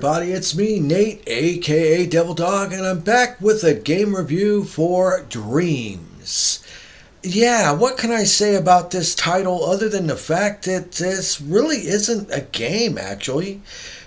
everybody, it's me, Nate, aka Devil Dog, and I'm back with a game review for Dreams. Yeah, what can I say about this title other than the fact that this really isn't a game, actually?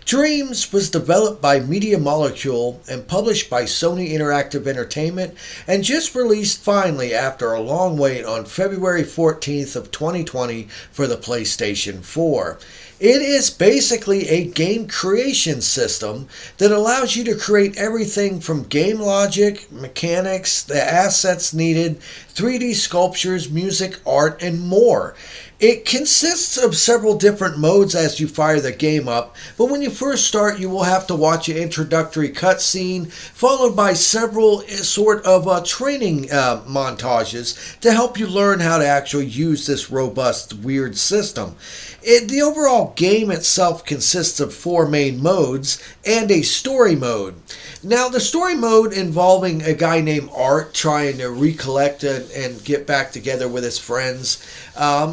Dreams was developed by Media Molecule and published by Sony Interactive Entertainment and just released finally after a long wait on February 14th of 2020 for the PlayStation 4. It is basically a game creation system that allows you to create everything from game logic, mechanics, the assets needed, 3D sculptures, music, art, and more. It consists of several different modes as you fire the game up, but when you first start you will have to watch an introductory cutscene followed by several sort of training montages to help you learn how to actually use this robust, weird system. The overall game itself consists of 4 main modes and a story mode. Now, the story mode involving a guy named Art trying to recollect and get back together with his friends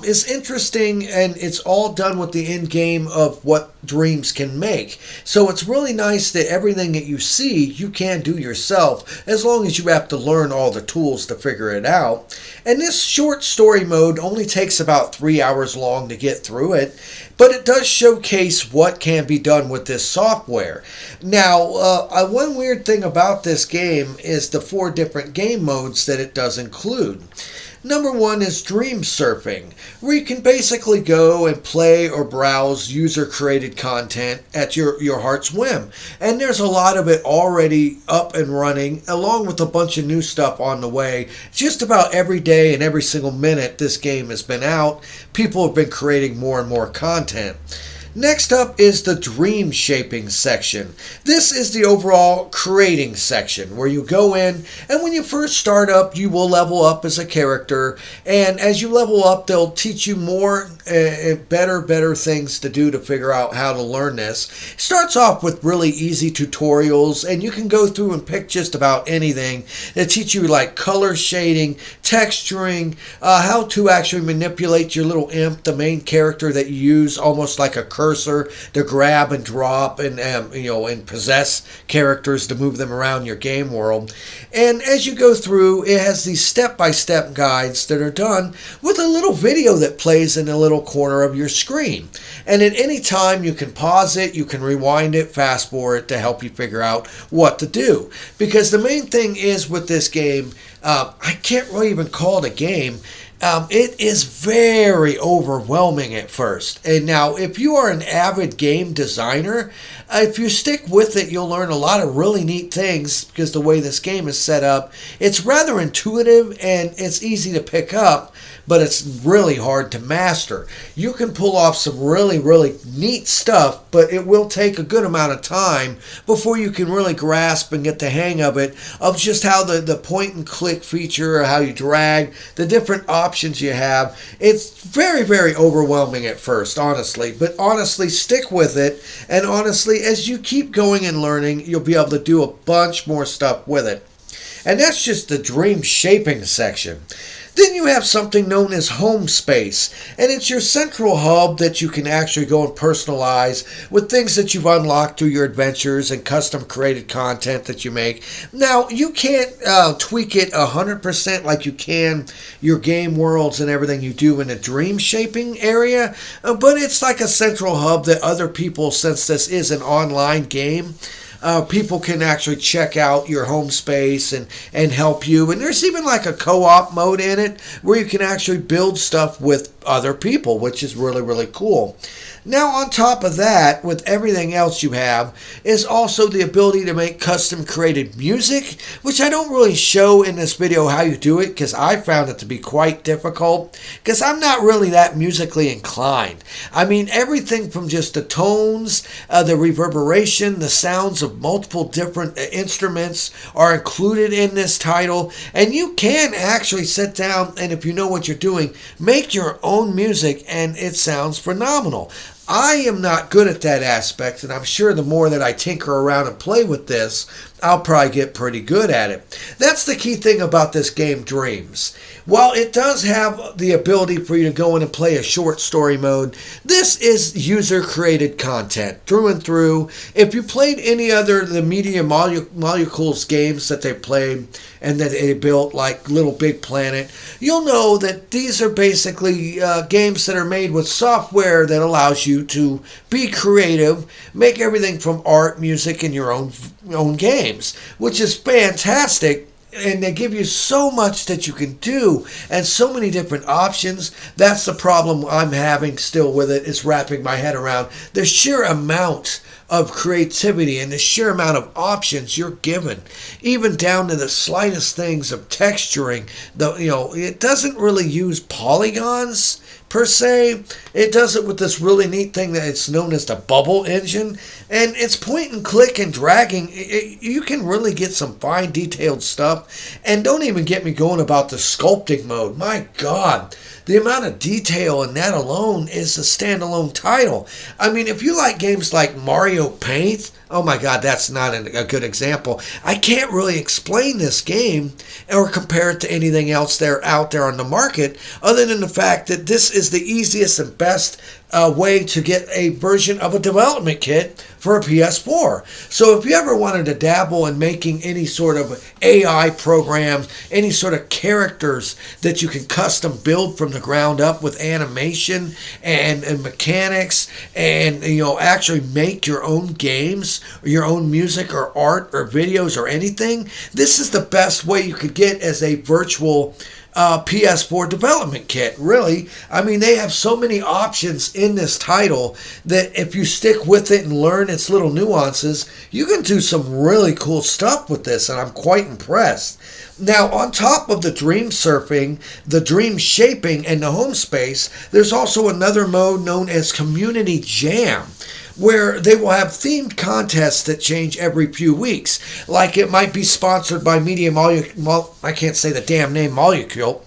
is interesting, and it's all done with the end game of what Dreams can make. So it's really nice that everything that you see you can do yourself as long as you have to learn all the tools to figure it out. And this short story mode only takes about 3 hours long to get through it, but it does showcase what can be done with this software. Now, one weird thing about this game is the 4 different game modes that it does include. Number 1 is Dream Surfing, where you can basically go and play or browse user-created content at your heart's whim. And there's a lot of it already up and running, along with a bunch of new stuff on the way. Just about every day and every single minute this game has been out, people have been creating more and more content. Next up is the Dream Shaping section. This is the overall creating section where you go in, and when you first start up you will level up as a character, and as you level up they'll teach you more better things to do to figure out how to learn this. It starts off with really easy tutorials, and you can go through and pick just about anything that teach you like color shading, texturing, how to actually manipulate your little imp, the main character that you use almost like a cursor to grab and drop and possess characters to move them around your game world. And as you go through, it has these step-by-step guides that are done with a little video that plays in a little corner of your screen. And at any time you can pause it, you can rewind it, fast forward to help you figure out what to do. Because the main thing is with this game, I can't really even call it a game. It is very overwhelming at first. And now, if you are an avid game designer, if you stick with it, you'll learn a lot of really neat things because the way this game is set up, it's rather intuitive and it's easy to pick up, but it's really hard to master. You can pull off some really neat stuff, but it will take a good amount of time before you can really grasp and get the hang of it, of just how the point and click feature, or how you drag, the different options you have. It's very overwhelming at first, honestly, but honestly stick with it, and honestly as you keep going and learning you'll be able to do a bunch more stuff with it. And that's just the Dream Shaping section. Then you have something known as Home Space, and it's your central hub that you can actually go and personalize with things that you've unlocked through your adventures and custom created content that you make. Now, you can't tweak it 100% like you can your game worlds and everything you do in a Dream Shaping area, but it's like a central hub that other people, since this is an online game, people can actually check out your home space and help you. And there's even like a co-op mode in it where you can actually build stuff with other people, which is really cool. Now, on top of that, with everything else you have, is also the ability to make custom created music, which I don't really show in this video how you do it because I found it to be quite difficult because I'm not really that musically inclined. I mean, everything from just the tones, the reverberation, the sounds of multiple different instruments are included in this title, and you can actually sit down and, if you know what you're doing, make your own music, and it sounds phenomenal. I am not good at that aspect, and I'm sure the more that I tinker around and play with this, I'll probably get pretty good at it. That's the key thing about this game, Dreams. While it does have the ability for you to go in and play a short story mode, this is user-created content through and through. If you played any other of the Media Molecules games that they played and that they built, like Little Big Planet, you'll know that these are basically games that are made with software that allows you to be creative, make everything from art, music, and your own games, which is fantastic. And they give you so much that you can do and so many different options. That's the problem I'm having still with it, is wrapping my head around the sheer amount of creativity and the sheer amount of options you're given, even down to the slightest things of texturing. It doesn't really use polygons per se. It does it with this really neat thing that it's known as the bubble engine, and it's point and click and dragging. You can really get some fine detailed stuff, and don't even get me going about the sculpting mode. My God, the amount of detail in that alone is a standalone title. I mean, if you like games like Mario Paint, oh my God, that's not a good example. I can't really explain this game or compare it to anything else out there on the market, other than the fact that this is the easiest and best way to get a version of a development kit for a PS4. So if you ever wanted to dabble in making any sort of AI program, any sort of characters that you can custom build from the ground up with animation and mechanics, and actually make your own games, or your own music or art or videos or anything, this is the best way you could get as a virtual PS4 development kit, really. I mean, they have so many options in this title that if you stick with it and learn its little nuances, you can do some really cool stuff with this, and I'm quite impressed. Now, on top of the dream surfing, the dream shaping, and the home space, there's also another mode known as Community Jam, where they will have themed contests that change every few weeks. Like it might be sponsored by I can't say the damn name, Molecule.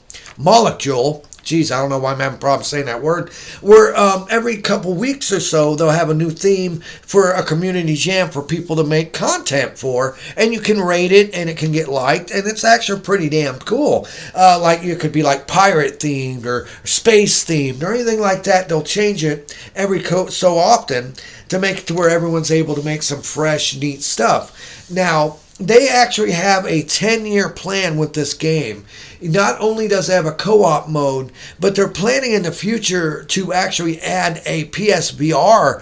Geez, I don't know why I'm having problems saying that word. Where every couple weeks or so, they'll have a new theme for a community jam for people to make content for. And you can rate it, and it can get liked. And it's actually pretty damn cool. Like it could be like pirate themed or space themed or anything like that. They'll change it every so often to make it to where everyone's able to make some fresh, neat stuff. Now, they actually have a 10-year plan with this game. Not only does it have a co-op mode, but they're planning in the future to actually add a PSVR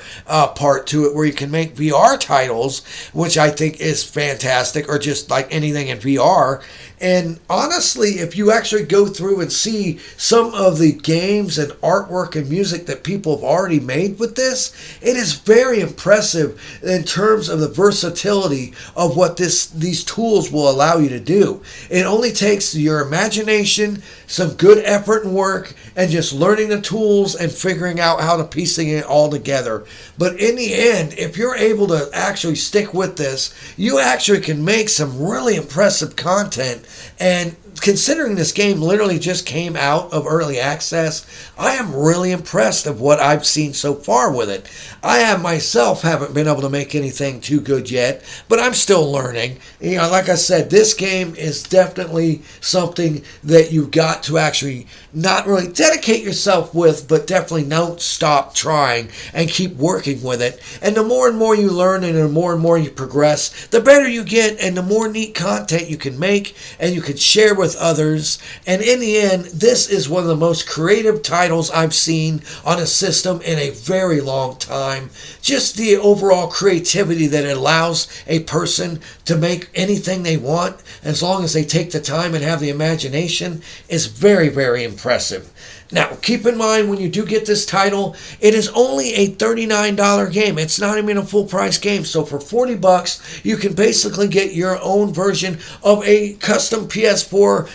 part to it, where you can make VR titles, which I think is fantastic, or just like anything in VR. And honestly, if you actually go through and see some of the games and artwork and music that people have already made with this, it is very impressive in terms of the versatility of what these tools will allow you to do. It only takes your imagination, some good effort and work, and just learning the tools and figuring out how to piecing it all together. But in the end, if you're able to actually stick with this, you actually can make some really impressive content. And considering this game literally just came out of early access, I am really impressed of what I've seen so far with it. I myself haven't been able to make anything too good yet, but I'm still learning. Like I said, this game is definitely something that you've got to actually not really dedicate yourself with, but definitely don't stop trying and keep working with it. And the more and more you learn and the more you progress, the better you get, and the more neat content you can make and you can share with others. And in the end, this is one of the most creative titles I've seen on a system in a very long time. Just the overall creativity that it allows a person to make anything they want, as long as they take the time and have the imagination, is very, very impressive. Now, keep in mind, when you do get this title, it is only a $39 game. It's not even a full price game. So for $40, you can basically get your own version of a custom PS4,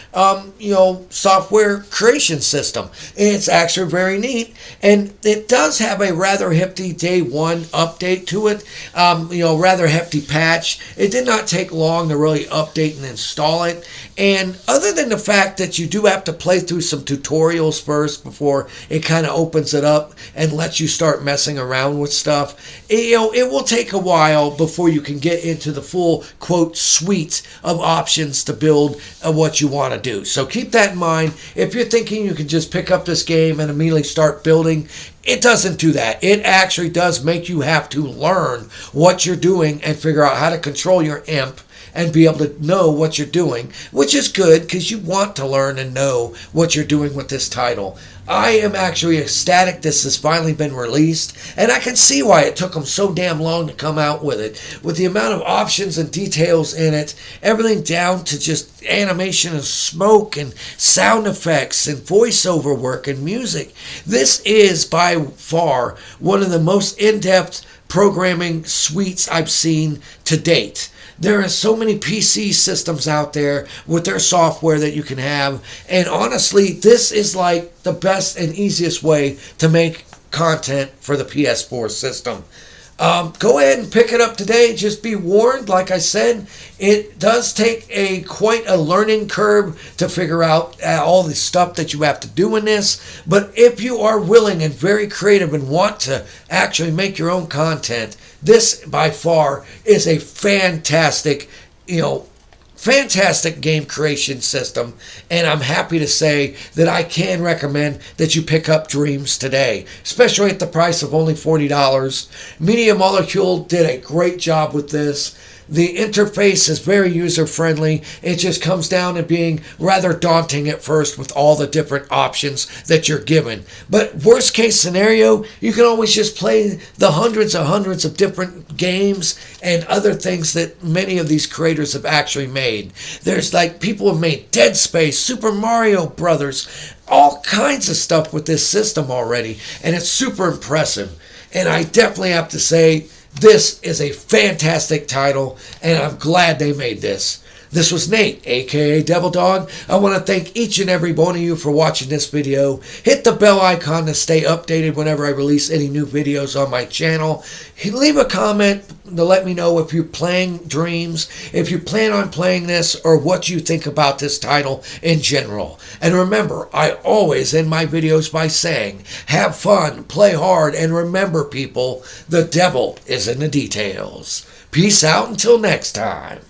software creation system. It's actually very neat, and it does have a rather hefty day one update to it. Rather hefty patch. It did not take long to really update and install it. And other than the fact that you do have to play through some tutorials first, first before it kind of opens it up and lets you start messing around with stuff. It will take a while before you can get into the full, quote, suite of options to build what you want to do. So keep that in mind. If you're thinking you can just pick up this game and immediately start building, it doesn't do that. It actually does make you have to learn what you're doing and figure out how to control your imp and be able to know what you're doing, which is good because you want to learn and know what you're doing with this title. I am actually ecstatic this has finally been released, and I can see why it took them so damn long to come out with it. With the amount of options and details in it, everything down to just animation and smoke and sound effects and voiceover work and music. This is by far one of the most in-depth programming suites I've seen to date. There are so many PC systems out there with their software that you can have. And honestly, this is like the best and easiest way to make content for the PS4 system. Go ahead and pick it up today. Just be warned, like I said, it does take quite a learning curve to figure out all the stuff that you have to do in this. But if you are willing and very creative and want to actually make your own content, this by far is a fantastic game creation system, and I'm happy to say that I can recommend that you pick up Dreams today, especially at the price of only $40. Media Molecule did a great job with this. The interface is very user-friendly. It just comes down to being rather daunting at first with all the different options that you're given. But worst case scenario, you can always just play the hundreds of different games and other things that many of these creators have actually made. There's like people have made Dead Space, Super Mario Brothers, all kinds of stuff with this system already, and it's super impressive. And I definitely have to say, this is a fantastic title, and I'm glad they made this. This was Nate, aka Devil Dog. I want to thank each and every one of you for watching this video. Hit the bell icon to stay updated whenever I release any new videos on my channel. Leave a comment to let me know if you're playing Dreams, if you plan on playing this, or what you think about this title in general. And remember, I always end my videos by saying, have fun, play hard, and remember people, the devil is in the details. Peace out until next time.